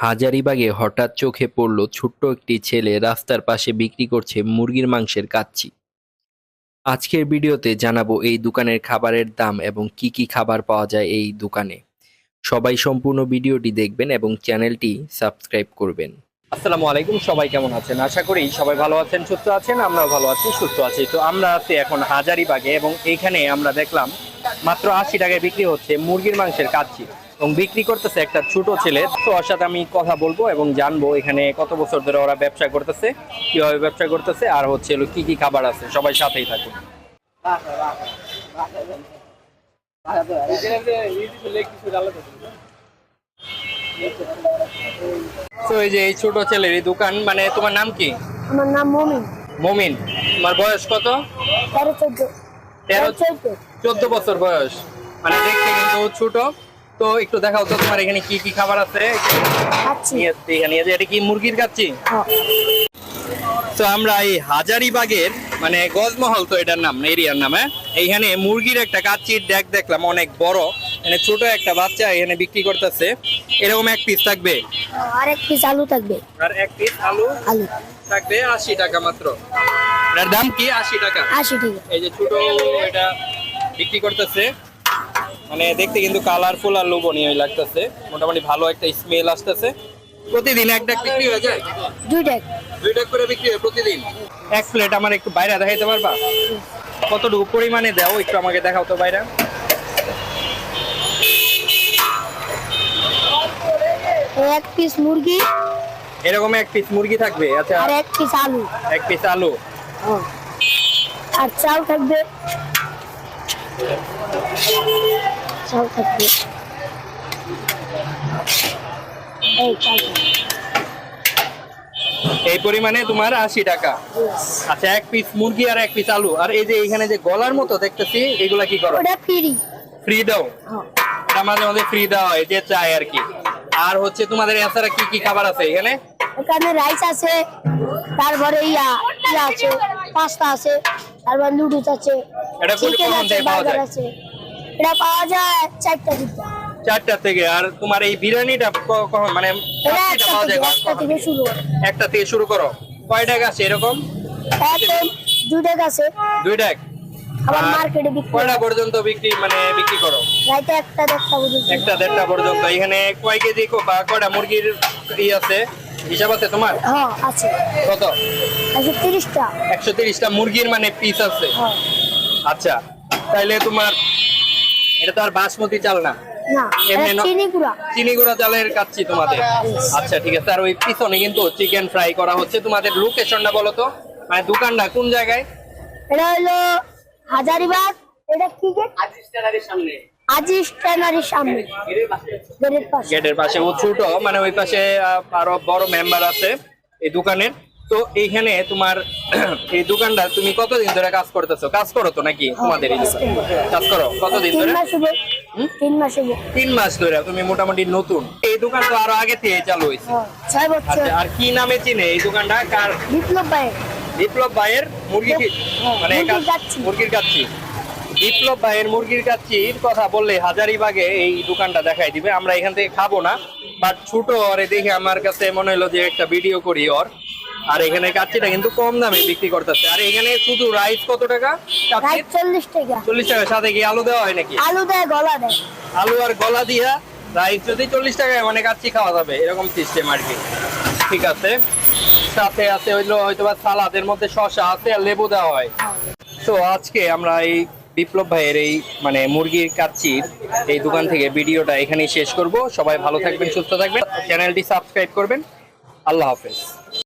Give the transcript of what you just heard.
হাজারীবাগে হঠাৎ চোখে পড়ল ছোট্ট একটি ছেলে রাস্তার পাশে বিক্রি করছে মুরগির মাংসের কাচ্চি। আজকের ভিডিওতে জানাবো এই দোকানের খাবারের দাম এবং কি কি খাবার পাওয়া যায় এই দোকানে। সবাই সম্পূর্ণ ভিডিওটি দেখবেন এবং চ্যানেলটি সাবস্ক্রাইব করবেন। আসসালামু আলাইকুম, সবাই কেমন আছেন? আশা করি সবাই ভালো আছেন, সুস্থ আছেন। আমরাও ভালো আছি, সুস্থ আছি। তো আমরা আছি এখন হাজারীবাগে এবং এইখানে আমরা দেখলাম মাত্র 80 টাকায় বিক্রি হচ্ছে মুরগির মাংসের কাচ্চি এবং বিক্রি করতেছে একটা ছোট ছেলে। তো ওর সাথে আমি কথা বলবো এবং জানবো এখানে কত বছর ধরে ওরা ব্যবসা করতেছে, কিভাবে ব্যবসা করতেছে, আর হচ্ছে কি কি খাবার আছে। সবাই সাথেই থাকুন। তো এই যে এই ছোট ছেলের এই দোকান, মানে তোমার নাম কি? আমার নাম মমিন। মমিন, তোমার বয়স কত? 13-14 বছর বয়স, মানে দেখতে কিন্তু ছোট। তো একটু দেখাও তো তোমার এখানে কি কি খাবার আছে। এটা কি মুরগির কাচ্চি? তো আমরা এই হাজারীবাগের মানে গজমহল, তো এটার নাম এরিয়ার নাম। এইখানে মুরগির একটা কাচ্চির ডেক দেখলাম অনেক বড়, মানে ছোট একটা বাচ্চা এখানে বিক্রি করতেছে। এরকম এক পিস থাকবে আর এক পিস আলু থাকবে, আর এক পিস আলু থাকবে 80 টাকা মাত্র। এটার দাম কি? 80 টাকা। 80 টাকা। এই যে ছোট এটা বিক্রি করতেছে, মানে দেখতে কিন্তু কালারফুল আর লোভনীয় লাগতেছে। মোটামুটি ভালো একটা স্মেল আসতেছে। প্রতিদিন এক ডাক বিক্রি হয়ে যায়? দুই ডাক করে বিক্রি হয় প্রতিদিন। এক প্লেট আমার একটু বাইরে দেখাইতে পারবা? কতটুকু পরিমাণে দাও একটু আমাকে দেখাও তো বাইরে। এক পিস মুরগি, এরকম এক পিস মুরগি থাকবে। আচ্ছা, আর এক পিস আলু। এক পিস আলু, আর চাল থাকবে। চাল থাকবে, এই চাল এই পরিমাণে তোমার 80 টাকা। আচ্ছা, এক পিস মুরগি আর এক পিস আলু। আর এই যে এখানে যে গলার মতো দেখতেছি, এগুলা কি করো? ওটা ফ্রি। ফ্রি দাও? এটা মাঝে মাঝে ফ্রি দেওয়া হয়, যে চাই আর কি। আর হচ্ছে তোমাদের এছাড়া কি কি খাবার আছে এখানে? এখানে রাইস আছে, তারপরে ইয়া আছে, পাস্তা আছে, তারপর নুডলস আছে, এটা কোন চিকেন কোন আছে, থেকে পাওয়া বার্গার যায়? আছে। এটা পাওয়া যায় 4টা দিতে। 4টা থেকে। আর তোমার এই বিরিয়ানিটা কখন, মানে এটা কাচ্চিটা পাওয়া যায় একটা থেকে শুরু। একটা থেকে শুরু করো। কয় টাকা আছে এরকম? দুই ডাক আছে। 2 টাকা। আবার মার্কেটে বিক্রি কয়টা পর্যন্ত বিক্রি করো? রাইতে 1টা পর্যন্ত। 1টা পর্যন্ত। এখানে কয় কেজি বা কয়টা মুরগির আছে হিসাব আছে তোমার? হ্যাঁ আছে। কত? 130টা। 130টা মুরগির মানে পিস আছে। হ্যাঁ। আচ্ছা, তাইলে তোমার এটা তো আর বাসমতি চাল না, না, চিনি গুঁড়া চালের কাচ্চি তোমাদের। আচ্ছা ঠিক আছে। আর ওই পিছনে কিন্তু চিকেন ফ্রাই করা হচ্ছে। তোমাদের লোকেশনটা বলো তো, মানে দোকানটা কোন জায়গায়? এটা হলো হাজারীবাগ। এটা কি গেট? আজিজ ট্যানারির সামনে, গেটের পাশে। ও ছোট, মানে ওই পাশে আরো বড় মেম্বার আছে এই দোকানের। তো এইখানে তোমার এই দোকানটা তুমি কতদিন ধরে কাজ করতেছো? কাজ করো তো নাকি তোমাদের এই দোকান? কাজ করো কতদিন ধরে? 3 মাস ধরে। তুমি মোটামুটি নতুন। এই দোকান তো আরো আগে থেকে চালু হয়েছে। 6 বছর। আচ্ছা, আর কি নামে চিনে এই দোকানটা? কার? বিপ্লব ভাইয়ের মুরগি, মানে মুরগির কাচ্চি। বিপ্লব ভাইয়ের মুরগির কাচ্চির কথা বললে হাজারীবাগে এই দোকানটা দেখাই দিবে। আমরা এখান থেকে খাবো না, বাট ছোট ওরে দেখে আমার কাছে মনে হলো যে একটা ভিডিও করি ওর। আর এখানে কাচ্চিটা কিন্তু কম দামে বিক্রি করতেছে। আর এখানে শুধু রাইস কত টাকা? 40 টাকা। 40 টাকা। সাথে কি আলু দেওয়া হয় নাকি? আলু দেয়, গলা দেয়। আলু আর গলা দিয়া রাইস যদি 40 টাকায় মানে কাচ্চি খাওয়া যাবে, এরকম সিস্টেম আর কি। ঠিক আছে। সাথে আছে হয়তো বা সালাদের মধ্যে শসা আছে আর লেবু দেওয়া হয়। তো আজকে আমরা এই বিপ্লব ভাইয়ের এই মানে মুরগির কাচ্চির এই দোকান থেকে ভিডিওটা এখানেই শেষ করব। সবাই ভালো থাকবেন, সুস্থ থাকবেন, চ্যানেলটি সাবস্ক্রাইব করবেন। আল্লাহ হাফেজ।